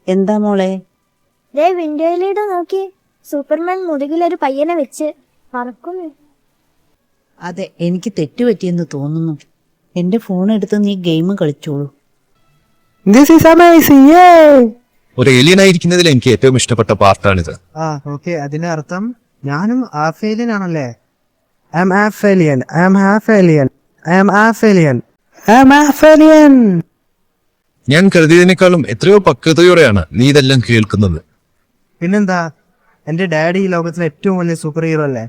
എന്താ മോളെ? ദേ വിൻഡോയിലൂടെ നോക്കി, സൂപ്പർമാൻ മുതുകിലൊരു പയ്യനെ വെച്ച് പറക്കുന്നു. അതെ, എനിക്ക് തെറ്റുപറ്റിയെന്ന് തോന്നുന്നു. എന്റെ ഫോൺ എടുത്ത് നീ ഗെയിം കളിച്ചോളൂ. ഒരു ഏലിയൻ ആയിരിക്കുന്നതിൽ എനിക്ക് ഏറ്റവും ഇഷ്ടപ്പെട്ട പാർട്ടാണിത്. ഓക്കെ, അതിന്റെ അർത്ഥം ഞാനും ഹാഫ് ഏലിയൻ ആണല്ലേ? I am half alien, I am half alien, I am half alien, I am half alien. ഞാൻ കരുതിയതിനേക്കാളും എത്രയോ പക്വതയോടെയാണ് നീ ഇതെല്ലാം കേൾക്കുന്നത്. പിന്നെന്താ, എന്റെ ഡാഡി ഈ ലോകത്തിലെ ഏറ്റവും വലിയ സൂപ്പർ ഹീറോ അല്ലേ?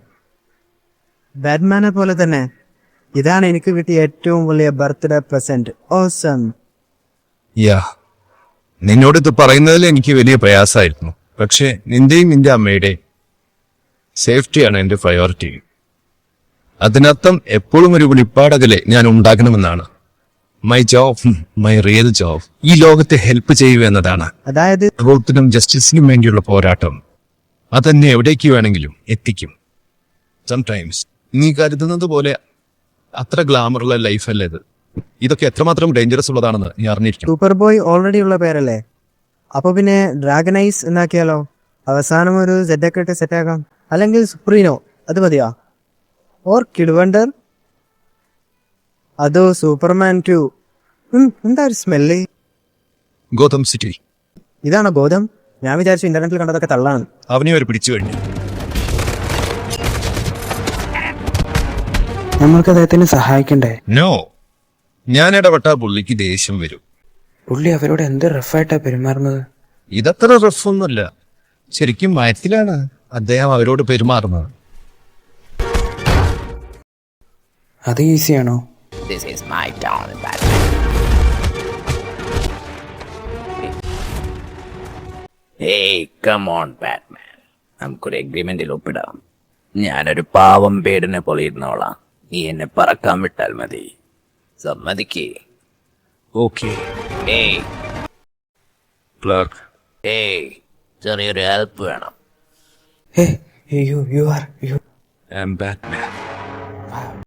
ബാറ്റ്മാനെ പോലെ തന്നെ ഇതാണ് എനിക്ക് കിട്ടിയ ഏറ്റവും വലിയ ബർത്ത്ഡേ പ്രസന്റ്. ഓസം. യാ, നിന്നോട് ഇത് പറയുന്നതിൽ എനിക്ക് വലിയ പ്രയാസമായിരുന്നു. പക്ഷെ നിന്റെയും നിന്റെ അമ്മയുടെയും സേഫ്റ്റിയാണ് എന്റെ പ്രയോറിറ്റി. അതിനർത്ഥം എപ്പോഴും ഒരു വെളിപ്പാടകലെ ഞാൻ ഉണ്ടാകണമെന്നാണ്. My job, my real job ഈ ലോകത്തെ ഹെൽപ്പ് ചെയ്യുക എന്നതാണ്. അതായത് റൂത്തിനും ജസ്റ്റിസിനും വേണ്ടിയുള്ള പോരാട്ടം അതെന്നെ എവിടേക്ക് വേണമെങ്കിലും എത്തിക്കും. സംടൈംസ് നീ കരുതുന്നത് പോലെ അത്ര ഗ്ലാമറുള്ള ലൈഫല്ല ഇത്. ഇതൊക്കെ എത്രമാത്രം ഡേഞ്ചറസ് ഉള്ളതാണെന്ന് നീ അറിഞ്ഞിരിക്കും. സൂപ്പർ ബോയ് ഓൾറെഡി ഉള്ള പേരല്ലേ? അപ്പൊ പിന്നെ ഡ്രാഗനൈസ് എന്നാക്കിയാലോ? അവസാനം ഒരു സെറ്റൊക്കെ ഇട്ട് സെറ്റാക്കാം. അല്ലെങ്കിൽ സുപ്രീനോ, അത് മതിയാ? ഓർ കിഡ് വണ്ടർ, അതോ സൂപ്പർമാൻ 2? എന്താ ഒരു സ്മെല്ല്? Gotham city. ഇതാണോ ഗോതം? ഞാൻ വിചാരിച്ചു ഇന്റർനെറ്റിൽ കണ്ടതൊക്കെ തള്ളാണ്. അവനെ അവർ പിടിച്ചു കഴിഞ്ഞു. നമ്മൾക്ക് അദ്ദേഹത്തിന് സഹായിക്കണ്ടേ? നോ, ഞാൻ ഇടപെട്ട പുള്ളിക്ക് ദേഷ്യം വരും. പുള്ളി അവരോട് എന്ത് റഫായിട്ടാ പെരുമാറുന്നത്? ഇതത്ര റഫൊന്നുമല്ല, ശരിക്കും മയത്തിലാണ് അദ്ദേഹം അവരോട് പെരുമാറുന്നത്. അത് ഈസിയാണോ? This is my town, Batman. Hey, come on, Batman. നമുക്കൊരു എഗ്രിമെന്റിൽ ഒപ്പിടാം. ഞാനൊരു പാവം പേടിനെ പോലെ ഇരുന്നോളാം. നീ എന്നെ പറക്കാൻ വിട്ടാൽ മതി. സമ്മതിക്കേ? Okay hey clerk. ഏയ്, ചെറിയൊരു ഹെൽപ്പ് വേണം. You are I am Batman.